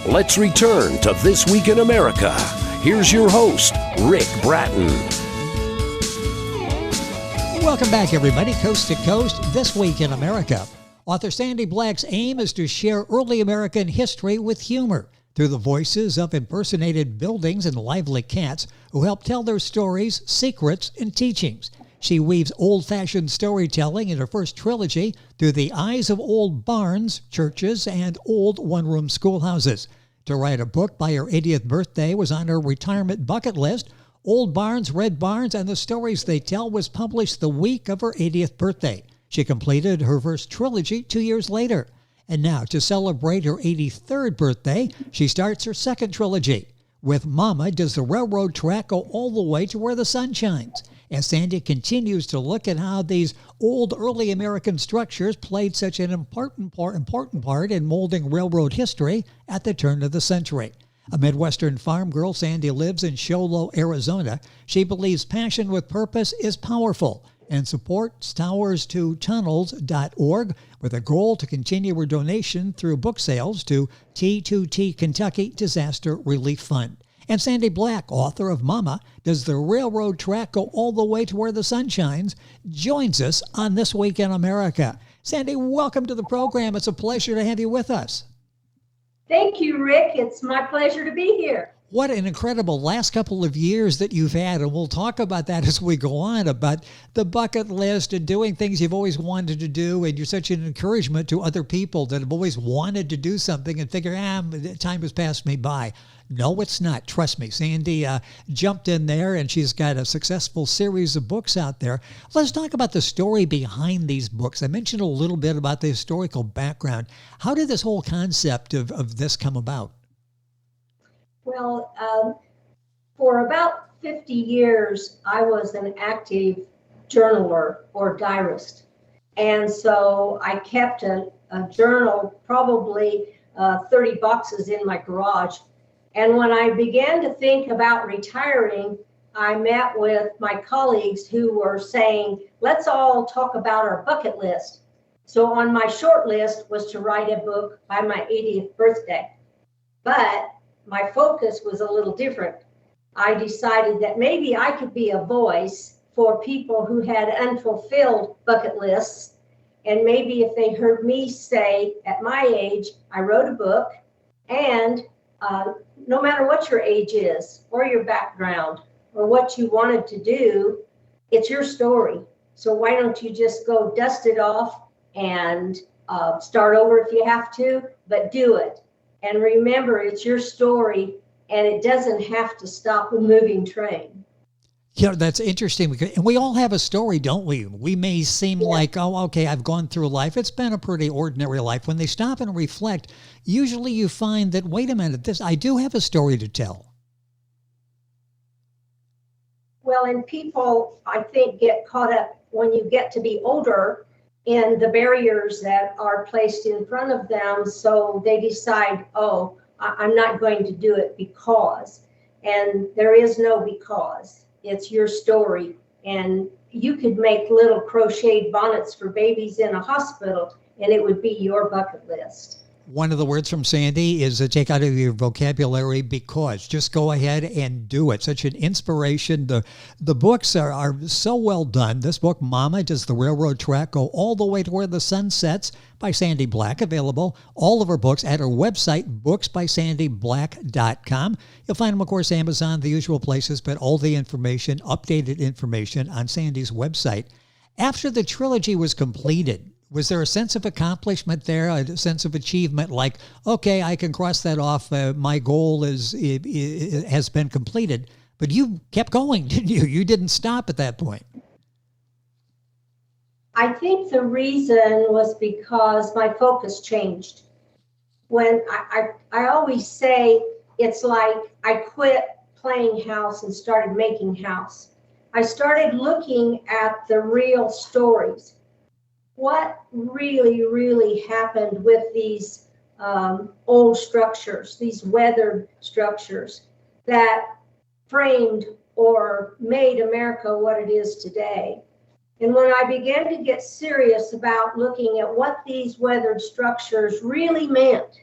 Let's return to This Week in America. Here's your host, Rick Bratton. Welcome back, everybody, coast to coast, This Week in America. Author Sandy Black's aim is to share early American history with humor through the voices of impersonated buildings and lively cats who help tell their stories, secrets, and teachings. She weaves old-fashioned storytelling in her first trilogy through the eyes of old barns, churches, and old one-room schoolhouses. To write a book by her 80th birthday was on her retirement bucket list. Old Barns, Red Barns, and the Stories They Tell was published the week of her 80th birthday. She completed her first trilogy 2 years later. And now, to celebrate her 83rd birthday, she starts her second trilogy. With Mama, Does the Railroad Track Go All the Way to Where the Sun Shines? As Sandy continues to look at how these old early American structures played such an important part in molding railroad history at the turn of the century. A Midwestern farm girl, Sandy lives in Show Low, Arizona. She believes passion with purpose is powerful and supports towerstotunnels.org with a goal to continue her donation through book sales to T2T Kentucky Disaster Relief Fund. And Sandy Black, author of Mama, Does the Railroad Track Go All the Way to Where the Sun Shines?, joins us on This Week in America. Sandy, welcome to the program. It's a pleasure to have you with us. Thank you, Rick. It's my pleasure to be here. What an incredible last couple of years that you've had, and we'll talk about that as we go on, about the bucket list and doing things you've always wanted to do, and you're such an encouragement to other people that have always wanted to do something and figure, time has passed me by. No, it's not. Trust me. Sandy jumped in there, and she's got a successful series of books out there. Let's talk about the story behind these books. I mentioned a little bit about the historical background. How did this whole concept of this come about? Well, for about 50 years, I was an active journaler or diarist. And so I kept a journal, probably 30 boxes in my garage. And when I began to think about retiring, I met with my colleagues who were saying, let's all talk about our bucket list. So on my short list was to write a book by my 80th birthday. But my focus was a little different. I decided that maybe I could be a voice for people who had unfulfilled bucket lists. And maybe if they heard me say, at my age, I wrote a book, and no matter what your age is or your background or what you wanted to do, it's your story. So why don't you just go dust it off and start over if you have to, but do it. And remember, it's your story, and it doesn't have to stop a moving train. You know, that's interesting. And we all have a story, don't we? We may seem like, oh, okay, I've gone through life. It's been a pretty ordinary life. When they stop and reflect, usually you find that, wait a minute, I do have a story to tell. Well, and people, I think, get caught up when you get to be older in the barriers that are placed in front of them. So they decide, oh, I'm not going to do it because. And there is no because. It's your story. And you could make little crocheted bonnets for babies in a hospital, and it would be your bucket list. One of the words from Sandy is to take out of your vocabulary, because. Just go ahead and do it. Such an inspiration. The books are so well done. This book, Mama, Does the Railroad Track Go All the Way to Where the Sun Sets? By Sandy Black. Available, all of her books, at her website, booksbysandyblack.com. You'll find them, of course, Amazon, the usual places, but all the information, updated information, on Sandy's website. After the trilogy was completed, was there a sense of accomplishment there, a sense of achievement, like, okay, I can cross that off, my goal has been completed? But you kept going, didn't you? You didn't stop at that point. I think the reason was because my focus changed. When I always say, it's like I quit playing house and started making house. I started looking at the real stories. What really happened with these old structures, these weathered structures that framed or made America what it is today? And when I began to get serious about looking at what these weathered structures really meant,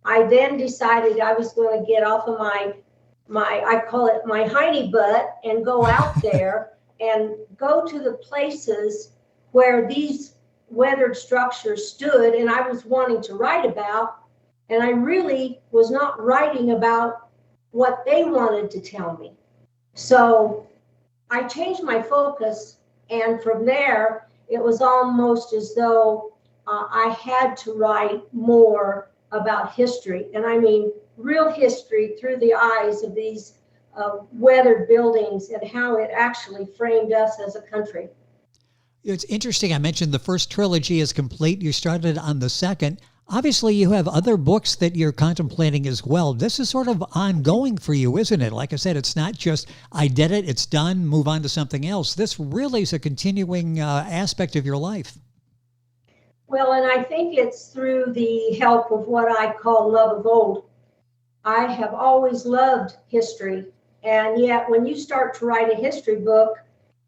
I then decided I was going to get off of I call it my hiney butt, and go out there and go to the places where these weathered structures stood and I was wanting to write about. And I really was not writing about what they wanted to tell me. So I changed my focus, and from there, it was almost as though I had to write more about history. And I mean, real history through the eyes of these weathered buildings and how it actually framed us as a country. It's interesting. I mentioned the first trilogy is complete. You started on the second. Obviously, you have other books that you're contemplating as well. This is sort of ongoing for you, isn't it? Like I said, it's not just, I did it, it's done, move on to something else. This really is a continuing aspect of your life. Well, and I think it's through the help of what I call love of old. I have always loved history. And yet, when you start to write a history book,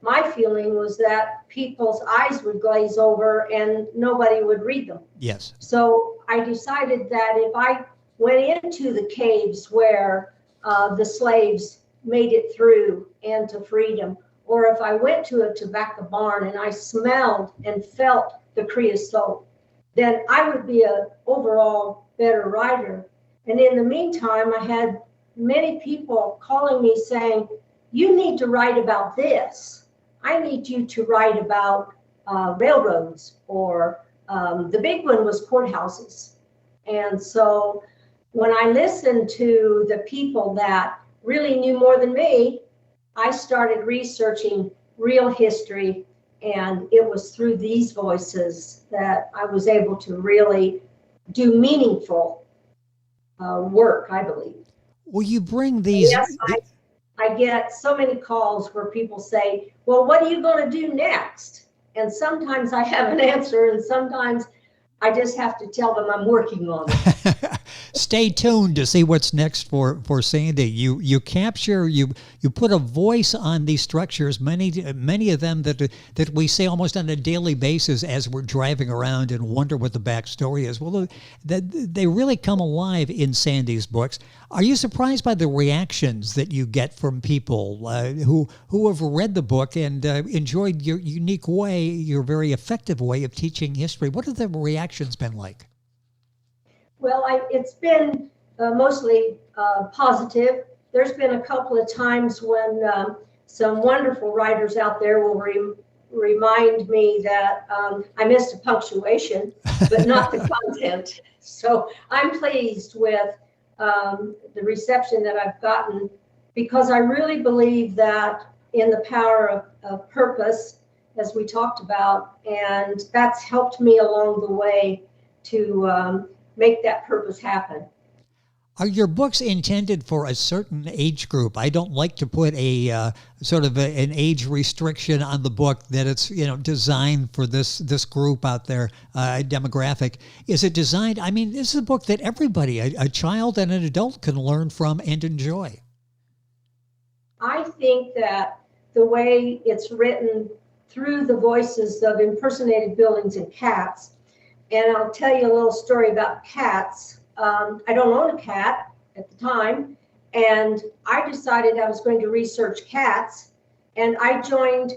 my feeling was that people's eyes would glaze over and nobody would read them. Yes. So I decided that if I went into the caves where the slaves made it through and to freedom, or if I went to a tobacco barn and I smelled and felt the creosote, then I would be an overall better writer. And in the meantime, I had many people calling me saying, you need to write about this. I need you to write about railroads, or the big one was courthouses. And so when I listened to the people that really knew more than me, I started researching real history. And it was through these voices that I was able to really do meaningful work, I believe. Well, you bring these. Yes, I get so many calls where people say, well, what are you going to do next? And sometimes I have an answer, and sometimes I just have to tell them I'm working on it. Stay tuned to see what's next for Sandy. You capture, you put a voice on these structures, many of them that we see almost on a daily basis as we're driving around and wonder what the backstory is. Well, they really come alive in Sandy's books. Are you surprised by the reactions that you get from people who have read the book and enjoyed your unique way, your very effective way of teaching history? What have the reactions been like? Well, it's been mostly positive. There's been a couple of times when some wonderful writers out there will remind me that I missed a punctuation, but not the content. So I'm pleased with the reception that I've gotten, because I really believe that in the power of purpose, as we talked about, and that's helped me along the way to make that purpose happen. Are your books intended for a certain age group? I don't like to put a sort of an age restriction on the book that it's designed for this group out there, demographic. Is it designed? I mean, this is a book that everybody, a child and an adult, can learn from and enjoy. I think that the way it's written through the voices of impersonated buildings and cats. And I'll tell you a little story about cats. I don't own a cat at the time, and I decided I was going to research cats, and I joined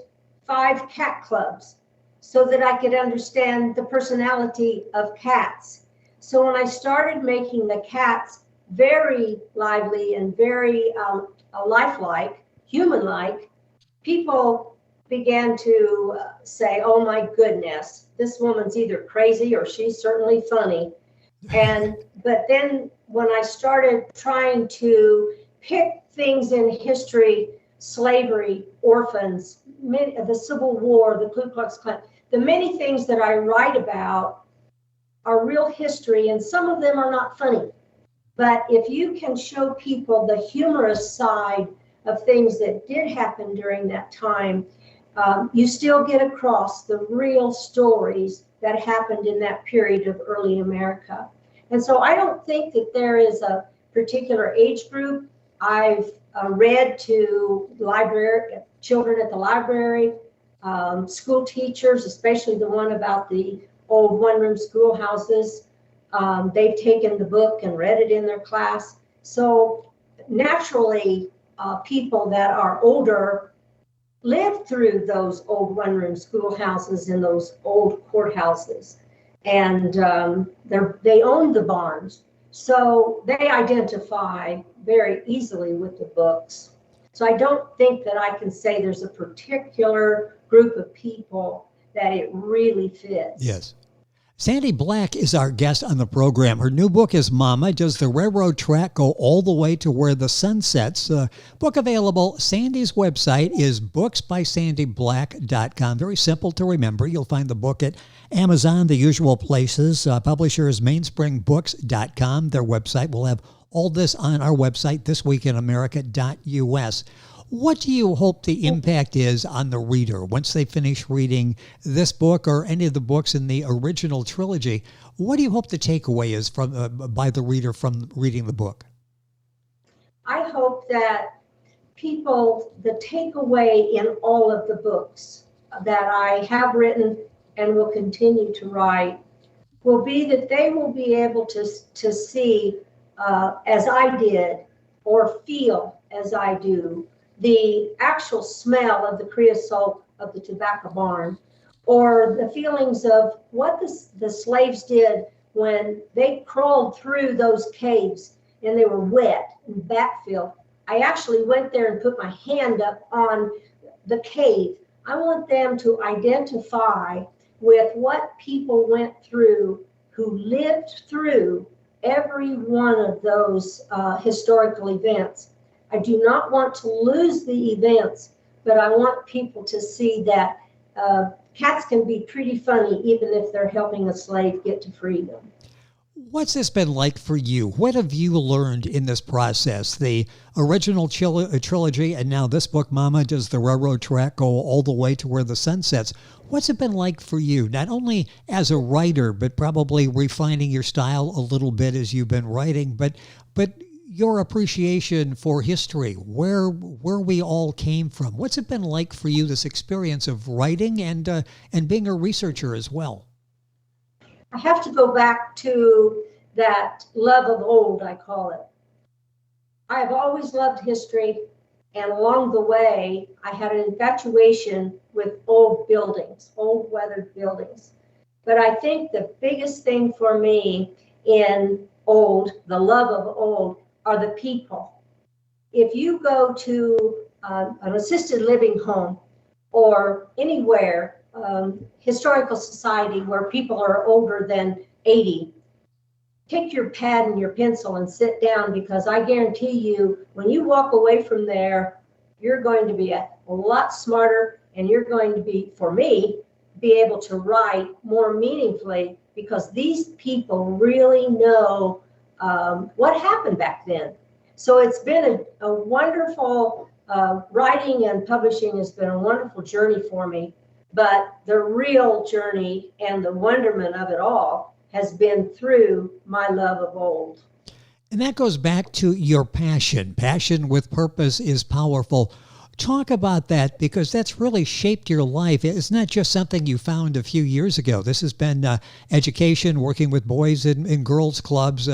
5 cat clubs so that I could understand the personality of cats. So when I started making the cats very lively and very lifelike, human-like, people began to say, oh my goodness, this woman's either crazy or she's certainly funny. But then when I started trying to pick things in history, slavery, orphans, the Civil War, the Ku Klux Klan, the many things that I write about are real history, and some of them are not funny. But if you can show people the humorous side of things that did happen during that time, you still get across the real stories that happened in that period of early America. And so I don't think that there is a particular age group. I've read to children at the library, school teachers, especially the one about the old one-room schoolhouses. They've taken the book and read it in their class. So naturally, people that are older lived through those old one-room schoolhouses and those old courthouses, and they owned the barns, so they identify very easily with the books. So I don't think that I can say there's a particular group of people that it really fits. Yes. Sandy Black is our guest on the program. Her new book is Mama, Does the Railroad Track Go All the Way to Where the Sun Sets? Book available. Sandy's website is booksbysandyblack.com. Very simple to remember. You'll find the book at Amazon, the usual places. Publishers mainspringbooks.com, their website. We'll have all this on our website, thisweekinamerica.us. What do you hope the impact is on the reader once they finish reading this book or any of the books in the original trilogy? What do you hope the takeaway is from by the reader from reading the book? I hope that the takeaway in all of the books that I have written and will continue to write will be that they will be able to see, as I did, or feel as I do, the actual smell of the creosote of the tobacco barn, or the feelings of what the slaves did when they crawled through those caves and they were wet and backfilled. I actually went there and put my hand up on the cave. I want them to identify with what people went through who lived through every one of those historical events. I do not want to lose the events, but I want people to see that cats can be pretty funny even if they're helping a slave get to freedom. What's this been like for you? What have you learned in this process? The original trilogy and now this book, Mama, Does the Railroad Track Go All the Way to Where the Sun Sets? What's it been like for you, not only as a writer, but probably refining your style a little bit as you've been writing, but your appreciation for history, where we all came from? What's it been like for you, this experience of writing and being a researcher as well? I have to go back to that love of old, I call it. I have always loved history, and along the way, I had an infatuation with old buildings, old weathered buildings. But I think the biggest thing for me in old, the love of old, are the people. If you go to an assisted living home or anywhere, historical society where people are older than 80, take your pad and your pencil and sit down, because I guarantee you, when you walk away from there, you're going to be a lot smarter, and you're going to be, for me, be able to write more meaningfully, because these people really know what happened back then. So it's been a wonderful, writing and publishing has been a wonderful journey for me. But the real journey and the wonderment of it all has been through my love of old. And that goes back to your passion. Passion with purpose is powerful. Talk about that, because that's really shaped your life. It's not just something you found a few years ago. This has been education, working with boys and girls clubs,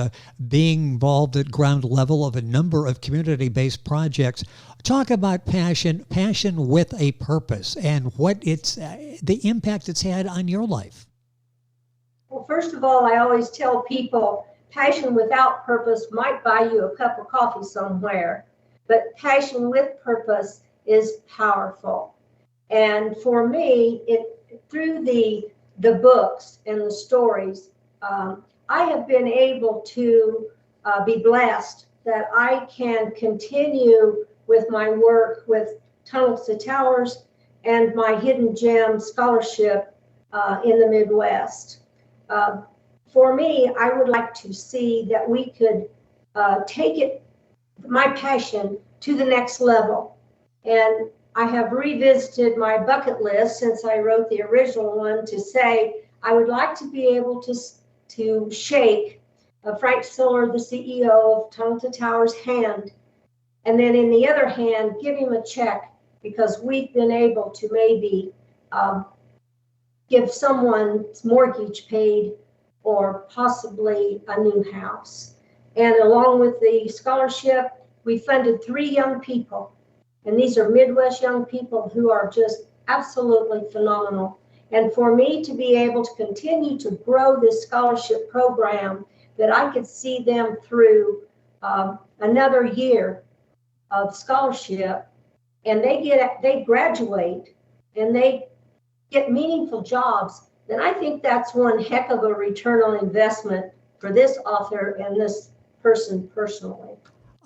being involved at ground level of a number of community-based projects. Talk about passion with a purpose, and what the impact it's had on your life. Well, first of all, I always tell people passion without purpose might buy you a cup of coffee somewhere, but passion with purpose is powerful. And for me, through the books and the stories, I have been able to be blessed that I can continue with my work with Tunnels to Towers and my Hidden Gem Scholarship in the Midwest. For me, I would like to see that we could take my passion to the next level. And I have revisited my bucket list since I wrote the original one to say I would like to be able to shake Frank Siller, the CEO of Tunnel to Towers' hand, and then in the other hand, give him a check, because we've been able to maybe give someone's mortgage paid, or possibly a new house. And along with the scholarship, we funded 3 young people. And these are Midwest young people who are just absolutely phenomenal. And for me to be able to continue to grow this scholarship program, that I could see them through another year of scholarship, and they graduate and they get meaningful jobs, then I think that's one heck of a return on investment for this author and this person personally.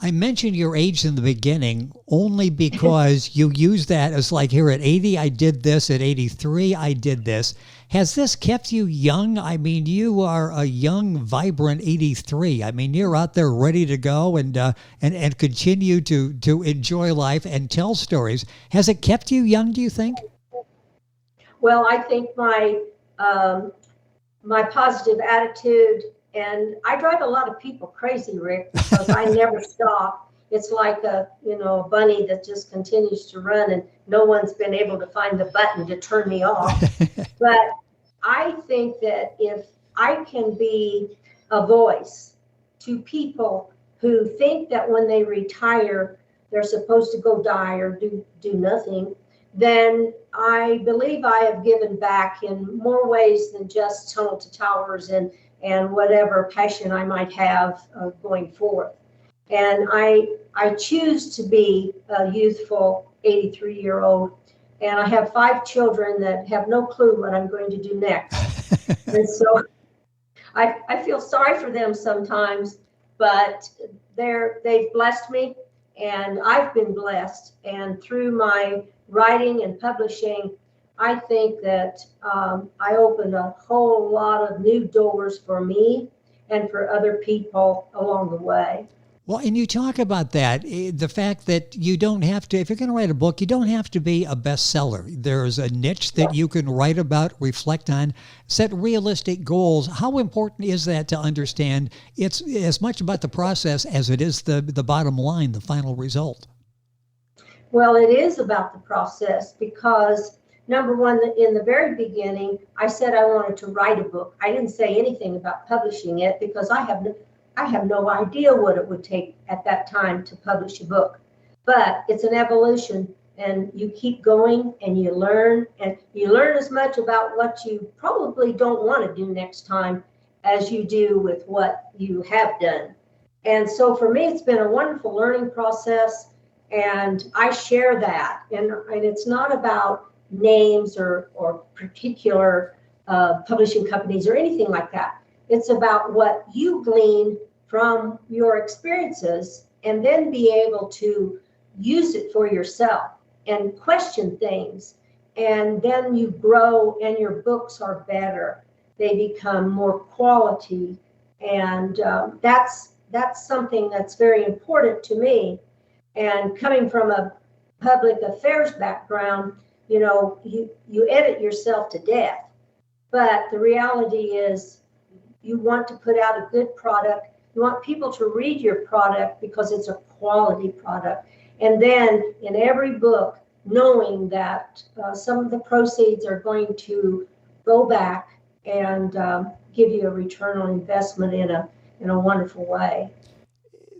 I mentioned your age in the beginning only because you use that as like, here at 80, I did this. At 83, I did this. Has this kept you young? I mean, you are a young, vibrant 83. I mean, you're out there ready to go and continue to enjoy life and tell stories. Has it kept you young, do you think? Well, I think my positive attitude, and I drive a lot of people crazy, Rick, because I never stop. It's like a bunny that just continues to run, and no one's been able to find the button to turn me off. But I think that if I can be a voice to people who think that when they retire, they're supposed to go die or do nothing, then I believe I have given back in more ways than just Tunnel to Towers and whatever passion I might have going forth. And I choose to be a youthful 83-year-old, and I have 5 children that have no clue what I'm going to do next. And so I feel sorry for them sometimes, but they've blessed me, and I've been blessed. And through my writing and publishing, I think that I opened a whole lot of new doors for me and for other people along the way. Well, and you talk about that, the fact that you don't have to, if you're going to write a book, you don't have to be a bestseller. There's a niche that you can write about, reflect on, set realistic goals. How important is that to understand? It's as much about the process as it is the bottom line, the final result. Well, it is about the process because, number one, in the very beginning, I said I wanted to write a book. I didn't say anything about publishing it because I have no idea what it would take at that time to publish a book. But it's an evolution, and you keep going and you learn as much about what you probably don't want to do next time as you do with what you have done. And so for me, it's been a wonderful learning process. And I share that. And it's not about names or particular publishing companies or anything like that. It's about what you glean from your experiences and then be able to use it for yourself and question things. And then you grow and your books are better. They become more quality. And that's something that's very important to me. And coming from a public affairs background, you edit yourself to death. But the reality is you want to put out a good product. You want people to read your product because it's a quality product. And then in every book, knowing that some of the proceeds are going to go back and give you a return on investment in a wonderful way.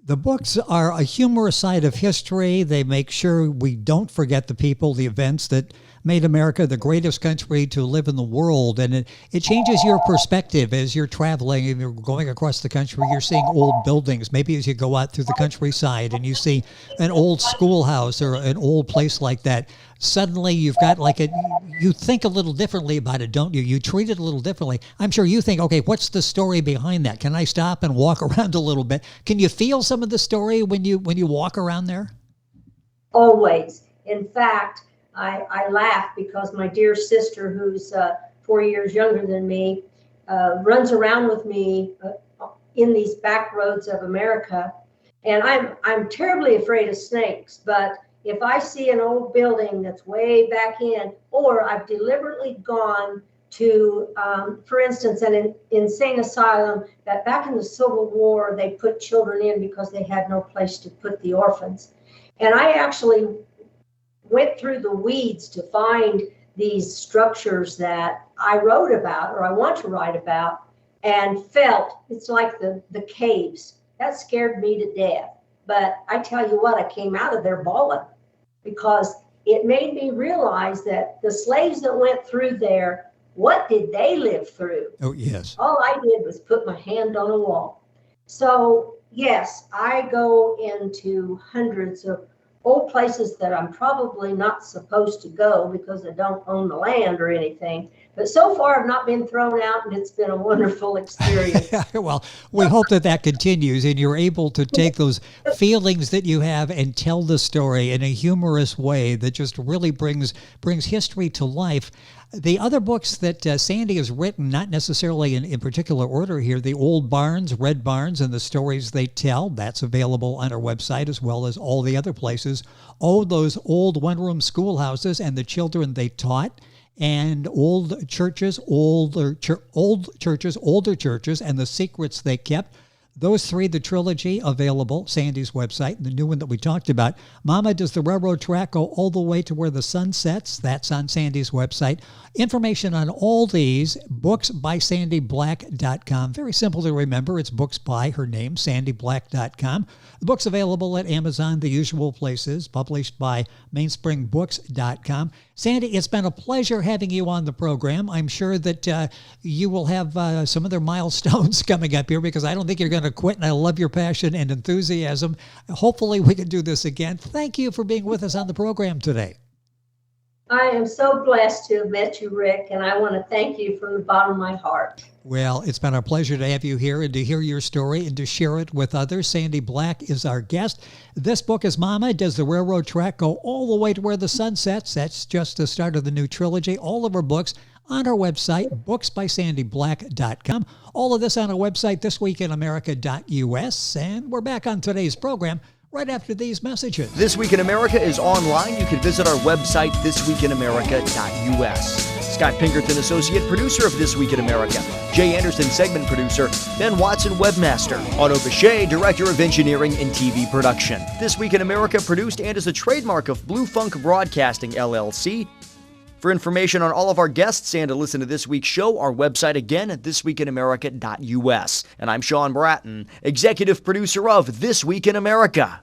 The books are a humorous side of history. They make sure we don't forget the people, the events that made America the greatest country to live in the world. And it changes your perspective as you're traveling and you're going across the country. You're seeing old buildings. Maybe as you go out through the countryside and you see an old schoolhouse or an old place like that, suddenly you've got you think a little differently about it, don't you? You treat it a little differently. I'm sure you think, okay, what's the story behind that? Can I stop and walk around a little bit? Can you feel some of the story when you walk around there? Always. In fact, I laugh because my dear sister, who's 4 years younger than me, runs around with me in these back roads of America. And I'm terribly afraid of snakes, but if I see an old building that's way back in, or I've deliberately gone to, for instance, an insane asylum that back in the Civil War, they put children in because they had no place to put the orphans. And I actually went through the weeds to find these structures that I wrote about or I want to write about. and felt it's like the caves. That scared me to death. But I tell you what, I came out of there bawling because it made me realize that the slaves that went through there, what did they live through? Oh, yes. All I did was put my hand on a wall. So, yes, I go into hundreds of old places that I'm probably not supposed to go because I don't own the land or anything. But so far, I've not been thrown out, and it's been a wonderful experience. Well, we hope that continues and you're able to take those feelings that you have and tell the story in a humorous way that just really brings history to life. The other books that Sandy has written, not necessarily in particular order here, The Old Barns, Red Barns, and the Stories They Tell, that's available on our website as well as all the other places. Oh, those old one-room schoolhouses and the children they taught, and older churches, older churches, and the secrets they kept. Those three, the trilogy, available, Sandy's website, the new one that we talked about. Mama, Does the Railroad Track Go All the Way to Where the Sun Sets? That's on Sandy's website. Information on all these, booksbysandyblack.com. Very simple to remember. It's books by her name, sandyblack.com. The book's available at Amazon, the usual places, published by mainspringbooks.com. Sandy, it's been a pleasure having you on the program. I'm sure that you will have some other milestones coming up here because I don't think you're going to quit, and I love your passion and enthusiasm. Hopefully we can do this again. Thank you for being with us on the program today. I am so blessed to have met you, Rick, and I want to thank you from the bottom of my heart. Well, it's been our pleasure to have you here and to hear your story and to share it with others. Sandy Black is our guest. This book is Mama, Does the Railroad Track Go All the Way to Where the Sun Sets? That's just the start of the new trilogy. All of our books on our website, booksbysandyblack.com. All of this on our website, thisweekinamerica.us. And we're back on today's program right after these messages. This Week in America is online. You can visit our website, thisweekinamerica.us. Scott Pinkerton, associate producer of This Week in America. Jay Anderson, segment producer. Ben Watson, webmaster. Otto Bechet, director of engineering and TV production. This Week in America produced and is a trademark of Blue Funk Broadcasting, LLC. For information on all of our guests and to listen to this week's show, our website again at thisweekinamerica.us. And I'm Sean Bratton, executive producer of This Week in America.